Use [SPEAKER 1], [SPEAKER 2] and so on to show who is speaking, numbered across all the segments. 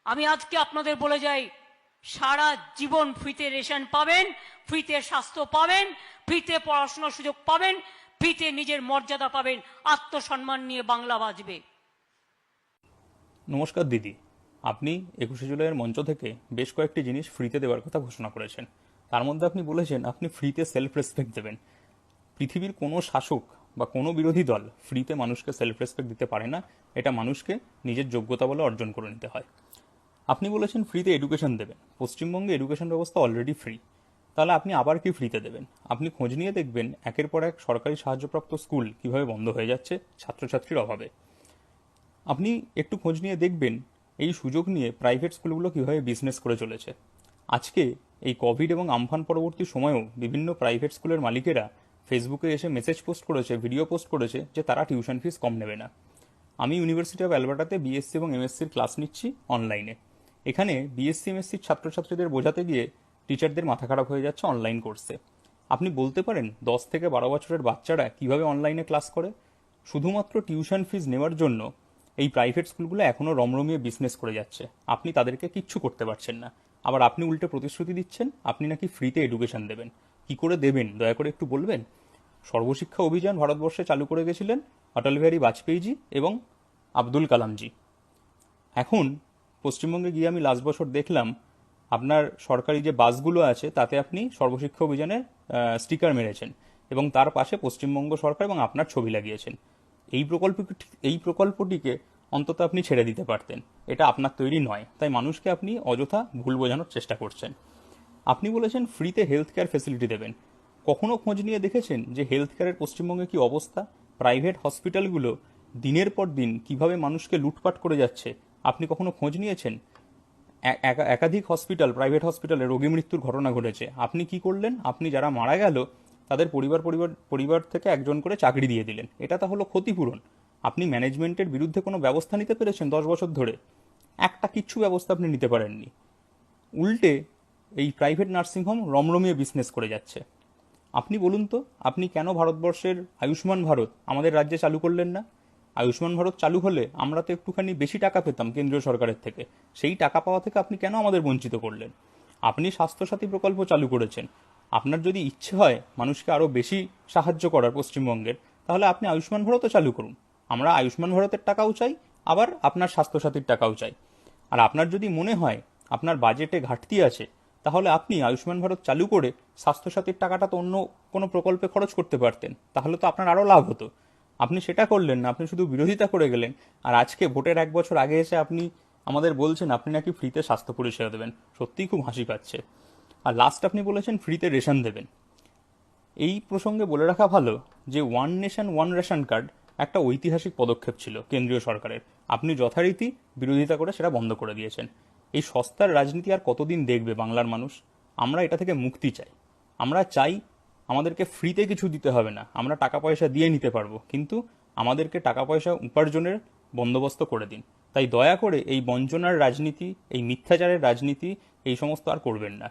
[SPEAKER 1] আমি আজকে আপনাদের বলে যাই, সারা জীবন ফ্রিতে রেশন পাবেন, ফ্রিতে স্বাস্থ্য পাবেন, ফ্রিতে পড়াশোনার সুযোগ পাবেন, ফ্রিতে নিজের মর্যাদা পাবেন, আত্মসম্মান নিয়ে বাংলা বাঁচবে।
[SPEAKER 2] নমস্কার দিদি, আপনি 21শে জুলাইয়ের মঞ্চ থেকে বেশ কয়েকটি জিনিস ফ্রিতে দেওয়ার কথা ঘোষণা করেছেন। তার মধ্যে আপনি বলেছেন আপনি ফ্রিতে সেলফ রেসপেক্ট দেবেন। পৃথিবীর কোনো শাসক বা কোনো বিরোধী দল ফ্রিতে মানুষকে সেলফ রেসপেক্ট দিতে পারে না। এটা মানুষকে নিজের যোগ্যতা বলে অর্জন করে নিতে হয়। আপনি বলেছেন ফ্রিতে এডুকেশন দেবেন। পশ্চিমবঙ্গে এডুকেশন ব্যবস্থা অলরেডি ফ্রি, তাহলে আপনি আবার কি ফ্রিতে দেবেন? আপনি খোঁজ নিয়ে দেখবেন একের পর এক সরকারি সাহায্যপ্রাপ্ত স্কুল কিভাবে বন্ধ হয়ে যাচ্ছে ছাত্রছাত্রীর অভাবে। আপনি একটু খোঁজ নিয়ে দেখবেন এই সুযোগ নিয়ে প্রাইভেট স্কুলগুলো কীভাবে বিজনেস করে চলেছে। আজকে এই কোভিড এবং আমফান পরবর্তী সময়েও বিভিন্ন প্রাইভেট স্কুলের মালিকেরা ফেসবুকে এসে মেসেজ পোস্ট করেছে, ভিডিও পোস্ট করেছে যে তারা টিউশন ফিস কম নেবে না। আমি ইউনিভার্সিটি অফ অ্যালবার্টাতে বিএসসি এবং এমএসসির ক্লাস নিচ্ছি অনলাইনে। এখানে বিএসসি এমএসসির ছাত্রছাত্রীদের বোঝাতে গিয়ে টিচারদের মাথা খারাপ হয়ে যাচ্ছে অনলাইন কোর্সে। আপনি বলতে পারেন 10 থেকে 12 বছরের বাচ্চারা কিভাবে অনলাইনে ক্লাস করে? শুধুমাত্র টিউশন ফিস নেওয়ার জন্য এই প্রাইভেট স্কুলগুলো এখনও রমরমিয়ে বিজনেস করে যাচ্ছে। আপনি তাদেরকে কিচ্ছু করতে পারছেন না। আবার আপনি উল্টে প্রতিশ্রুতি দিচ্ছেন আপনি নাকি ফ্রিতে এডুকেশন দেবেন। কি করে দেবেন দয়া করে একটু বলবেন? সর্বশিক্ষা অভিযান ভারতবর্ষে চালু করে গেছিলেন অটল বিহারী বাজপেয়ীজি এবং আব্দুল কালামজি। এখন পশ্চিমবঙ্গে গিয়ে আমি লাস্ট বছর দেখলাম আপনার সরকারি যে বাসগুলো আছে তাতে আপনি সর্বশিক্ষা অভিযানের স্টিকার মেরেছেন এবং তার পাশে পশ্চিমবঙ্গ সরকার এবং আপনার ছবি লাগিয়েছেন। এই প্রকল্পটিকে অন্তত আপনি ছেড়ে দিতে পারতেন। এটা আপনার তৈরি নয়, তাই মানুষকে আপনি অযথা ভুল বোঝানোর চেষ্টা করছেন। আপনি বলেছেন ফ্রিতে হেলথ কেয়ার ফেসিলিটি দেবেন। কখনো খোঁজ নিয়ে দেখেছেন যে হেলথ কেয়ারের পশ্চিমবঙ্গে কি অবস্থা? প্রাইভেট হসপিটালগুলো দিনের পর দিন কিভাবে মানুষকে লুটপাট করে যাচ্ছে আপনি কখনো খোঁজ নিয়েছেন? একাধিক হসপিটাল, প্রাইভেট হসপিটালে রোগী মৃত্যুর ঘটনা ঘটেছে। আপনি কি করলেন? আপনি যারা মারা গেল তাদের পরিবার থেকে একজন করে চাকরি দিয়ে দিলেন। এটা তা হলো ক্ষতিপূরণ। আপনি ম্যানেজমেন্টের বিরুদ্ধে কোনো ব্যবস্থা নিতে পেরেছেন 10 বছর ধরে? একটা কিচ্ছু ব্যবস্থা আপনি নিতে পারেননি। উল্টে এই প্রাইভেট নার্সিংহোম রমরমিয়ে বিজনেস করে যাচ্ছে। আপনি বলুন তো, আপনি কেন ভারতবর্ষের আয়ুষ্মান ভারত আমাদের রাজ্যে চালু করলেন না? আয়ুষ্মান ভারত চালু হলে আমরা তো একটুখানি বেশি টাকা পেতাম কেন্দ্রীয় সরকারের থেকে। সেই টাকা পাওয়া থেকে আপনি কেন আমাদের বঞ্চিত করলেন? আপনি স্বাস্থ্যসাথী প্রকল্প চালু করেছেন। আপনার যদি ইচ্ছে হয় মানুষকে আরও বেশি সাহায্য করার পশ্চিমবঙ্গের, তাহলে আপনি আয়ুষ্মান ভারতও চালু করুন। আমরা আয়ুষ্মান ভারতের টাকাও চাই, আবার আপনার স্বাস্থ্যসাথীর টাকাও চাই। আর আপনার যদি মনে হয় আপনার বাজেটে ঘাটতি আছে, তাহলে আপনি আয়ুষ্মান ভারত চালু করে স্বাস্থ্যসাথীর টাকাটা তো অন্য কোনো প্রকল্পে খরচ করতে পারতেন। তাহলে তো আপনার আরও লাভ হতো। আপনি সেটা করলেন না, আপনি শুধু বিরোধিতা করে গেলেন। আর আজকে ভোটের 1 বছর আগে এসে আপনি আমাদের বলছেন আপনি নাকি ফ্রিতে স্বাস্থ্য পরিষেবা দেবেন। সত্যিই খুব হাসি পাচ্ছে। আর লাস্ট আপনি বলেছেন ফ্রিতে রেশন দেবেন। এই প্রসঙ্গে বলে রাখা ভালো যে one nation one ration card একটা ঐতিহাসিক পদক্ষেপ ছিল কেন্দ্রীয় সরকারের। আপনি যথারীতি বিরোধিতা করে সেটা বন্ধ করে দিয়েছেন। এই সস্তার রাজনীতি আর কতদিন দেখবে বাংলার মানুষ? আমরা এটা থেকে মুক্তি চাই। আমরা চাই আমাদেরকে ফ্রিতে কিছু দিতে হবে না, আমরা টাকা পয়সা দিয়ে নিতে পারবো, কিন্তু আমাদেরকে টাকা পয়সা উপার্জনের বন্দোবস্ত করে দিন। তাই দয়া করে এই বঞ্চনার রাজনীতি, এই মিথ্যাচারের রাজনীতি, এই সমস্ত আর করবেন না।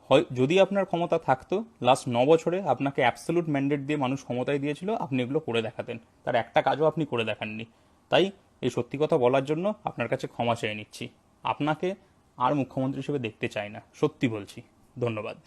[SPEAKER 2] হয় যদি আপনার ক্ষমতা থাকতো, লাস্ট 9 বছরে আপনাকে অ্যাবসলিউট ম্যান্ডেট দিয়ে মানুষ ক্ষমতায় দিয়েছিল, আপনি এগুলো করে দেখাতেন। তার একটা কাজও আপনি করে দেখাননি। তাই এই সত্যি কথা বলার জন্য আপনার কাছে ক্ষমা চেয়ে নিচ্ছি। আপনাকে আর মুখ্যমন্ত্রী হিসেবে দেখতে চাই না, সত্যি বলছি। ধন্যবাদ।